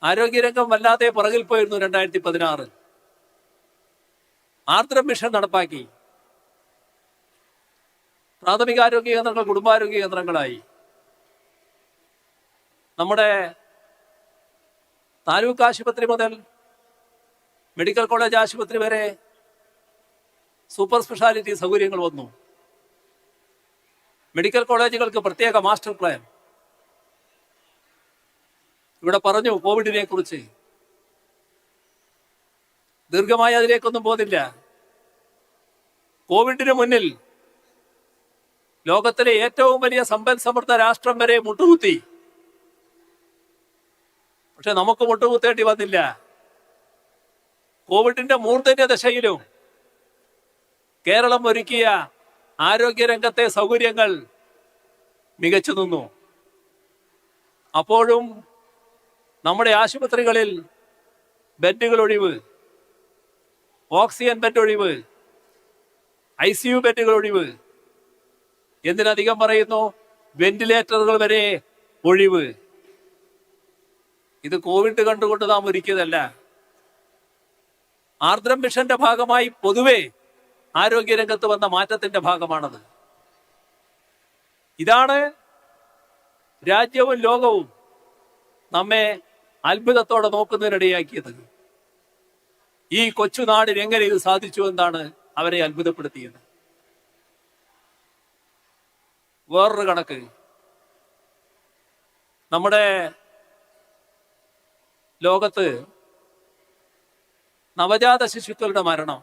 ആരോഗ്യരംഗം വല്ലാതെ പുറകിൽ പോയിരുന്നു. 2016 ആർദ്രം മിഷൻ നടപ്പാക്കി. പ്രാഥമികാരോഗ്യ കേന്ദ്രങ്ങൾ കുടുംബാരോഗ്യ കേന്ദ്രങ്ങളായി. നമ്മുടെ താലൂക്ക് ആശുപത്രി മുതൽ മെഡിക്കൽ കോളേജ് ആശുപത്രി വരെ സൂപ്പർ സ്പെഷ്യാലിറ്റി സൗകര്യങ്ങൾ വന്നു. മെഡിക്കൽ കോളേജുകൾക്ക് പ്രത്യേക മാസ്റ്റർ പ്ലാൻ. ഇവിടെ പറഞ്ഞു കോവിഡിനെ കുറിച്ച്. ദീർഘമായി അതിലേക്കൊന്നും പോകുന്നില്ല. കോവിഡിന് മുന്നിൽ ലോകത്തിലെ ഏറ്റവും വലിയ സമ്പദ് സമൃദ്ധ രാഷ്ട്രം വരെ മുട്ടുകുത്തി. പക്ഷെ നമുക്ക് മുട്ടുകുത്തേണ്ടി വന്നില്ല. കോവിഡിന്റെ മൂർധന്യ ദശയിലും കേരളം ഒരുക്കിയ ആരോഗ്യരംഗത്തെ സൗകര്യങ്ങൾ മികച്ചു നിന്നു. അപ്പോഴും നമ്മുടെ ആശുപത്രികളിൽ ബെഡുകൾ ഒഴിവ്, ഓക്സിജൻ ബെഡ് ഒഴിവ്, ICU ബെഡുകൾ ഒഴിവ്, എന്തിനധികം പറയുന്നു, വെന്റിലേറ്ററുകൾ വരെ ഒഴിവ്. ഇത് കോവിഡ് കണ്ടുകൊണ്ട് നാം ഒരുക്കിയതല്ല. ആർദ്രം മിഷന്റെ ഭാഗമായി പൊതുവെ ആരോഗ്യരംഗത്ത് വന്ന മാറ്റത്തിന്റെ ഭാഗമാണത്. ഇതാണ് രാജ്യവും ലോകവും നമ്മെ അത്ഭുതത്തോടെ നോക്കുന്നതിനിടയാക്കിയത്. ഈ കൊച്ചുനാടിന് എങ്ങനെ ഇത് സാധിച്ചു എന്നാണ് അവരെ അത്ഭുതപ്പെടുത്തിയത്. വേറൊരു കണക്ക്, നമ്മുടെ ലോകത്ത് നവജാത ശിശുക്കളുടെ മരണം,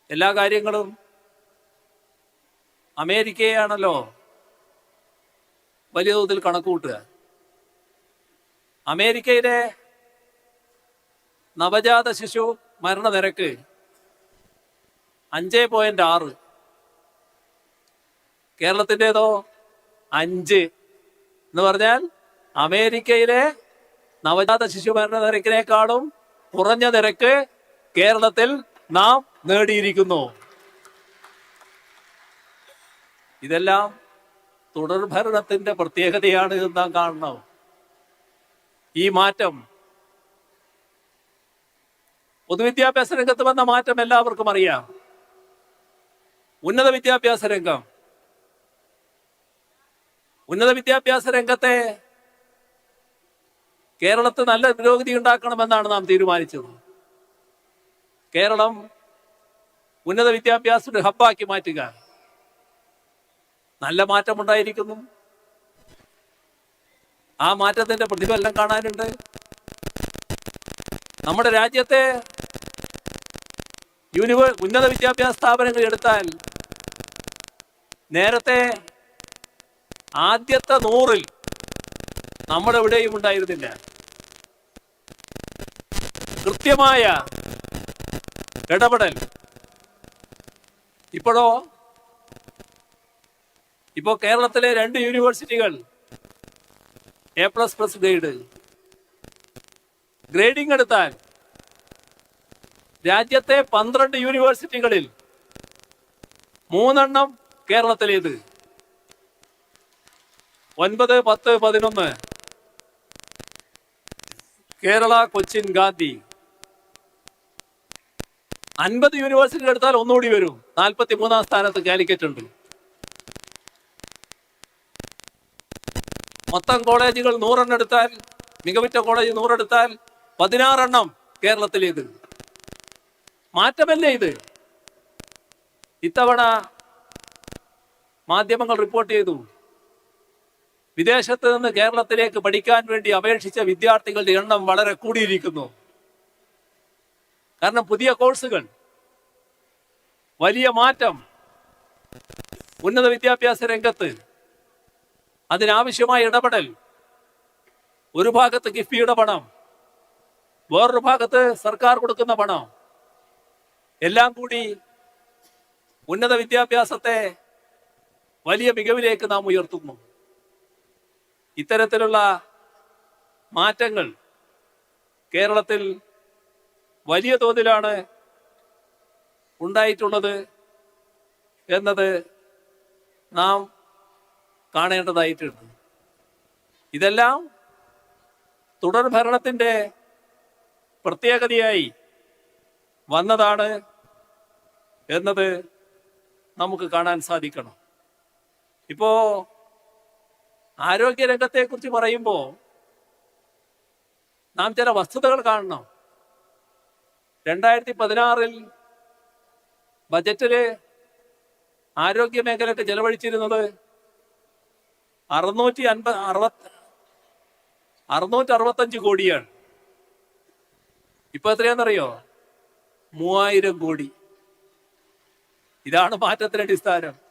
എല്ലാ കാര്യങ്ങളും അമേരിക്കയാണല്ലോ വലിയ തോതിൽ കണക്കുകൂട്ടുക. അമേരിക്കയിലെ നവജാത ശിശു മരണനിരക്ക് 5.6, കേരളത്തിൻ്റെതോ 5 എന്ന് പറഞ്ഞാൽ അമേരിക്കയിലെ നവജാത ശിശു മരണ നിരക്കിനേക്കാളും കുറഞ്ഞ നിരക്ക് കേരളത്തിൽ നാം നേടിയിരിക്കുന്നു. ഇതെല്ലാം തുടർഭരണത്തിന്റെ പ്രത്യേകതയാണ് എന്ന് നാം കാണണം. ഈ മാറ്റം, പൊതുവിദ്യാഭ്യാസ രംഗത്ത് വന്ന മാറ്റം എല്ലാവർക്കും അറിയാം. ഉന്നത വിദ്യാഭ്യാസ രംഗത്തെ കേരളത്തിൽ നല്ല പുരോഗതി ഉണ്ടാക്കണമെന്നാണ് നാം തീരുമാനിച്ചത്. കേരളം ഉന്നത വിദ്യാഭ്യാസ ഹബ്ബാക്കി മാറ്റുക. നല്ല മാറ്റമുണ്ടായിരിക്കുന്നു. ആ മാറ്റത്തിന്റെ പ്രതിഫലനം കാണാനുണ്ട്. നമ്മുടെ രാജ്യത്തെ ഉന്നത വിദ്യാഭ്യാസ സ്ഥാപനങ്ങൾ എടുത്താൽ നേരത്തെ ആദ്യത്തെ 100-ൽ നമ്മുടെ എവിടെയും ഉണ്ടായിരുന്നില്ല. കൃത്യമായ ഇടപെടൽ. ഇപ്പോ കേരളത്തിലെ 2 യൂണിവേഴ്സിറ്റികൾ A++ ഗ്രേഡിംഗ് എടുത്താൽ രാജ്യത്തെ 12 യൂണിവേഴ്സിറ്റികളിൽ 3 കേരളത്തിലേത്. 9, 10, 11 കേരള, കൊച്ചിൻ, ഗാന്ധി. 50 യൂണിവേഴ്സിറ്റി എടുത്താൽ ഒന്നുകൂടി വരും. 43-ാം സ്ഥാനത്ത് കാലിക്കറ്റ് ഉണ്ട്. മൊത്തം കോളേജുകൾ 100 എടുത്താൽ, മികവുറ്റ കോളേജ് 100 എടുത്താൽ 16 കേരളത്തിലേത്. മാറ്റമല്ലേ ഇത്? ഇത്തവണ മാധ്യമങ്ങൾ റിപ്പോർട്ട് ചെയ്തു, വിദേശത്ത് നിന്ന് കേരളത്തിലേക്ക് പഠിക്കാൻ വേണ്ടി അപേക്ഷിച്ച വിദ്യാർത്ഥികളുടെ എണ്ണം വളരെ കൂടിയിരിക്കുന്നു. കാരണം പുതിയ കോഴ്സുകൾ, വലിയ മാറ്റം ഉന്നത വിദ്യാഭ്യാസ രംഗത്ത്, അതിനാവശ്യമായ ഇടപെടൽ. ഒരു ഭാഗത്ത് കിഫ്ബിയുടെ പണം, വേറൊരു ഭാഗത്ത് സർക്കാർ കൊടുക്കുന്ന പണം, എല്ലാം കൂടി ഉന്നത വിദ്യാഭ്യാസത്തെ വലിയ മികവിലേക്ക് നാം ഉയർത്തുന്നു. ഇത്തരത്തിലുള്ള മാറ്റങ്ങൾ കേരളത്തിൽ വലിയ തോതിലാണ് ഉണ്ടായിട്ടുള്ളത് എന്നത് നാം കാണേണ്ടതായിട്ടുണ്ട്. ഇതെല്ലാം തുടർ ഭരണത്തിന്റെ പ്രത്യേകതയായി വന്നതാണ് എന്നത് നമുക്ക് കാണാൻ സാധിക്കണം. ഇപ്പോ ആരോഗ്യരംഗത്തെക്കുറിച്ച് പറയുമ്പോൾ നാം ചില വസ്തുതകൾ കാണണം. 2016 ബജറ്റില് ആരോഗ്യ മേഖലയ്ക്ക് ചെലവഴിച്ചിരുന്നത് 665 കോടിയാണ്. ഇപ്പൊ എത്രയാണെന്നറിയോ? 3000 കോടി. ഇതാണ് മാറ്റത്തിന്റെ അടിസ്ഥാനം.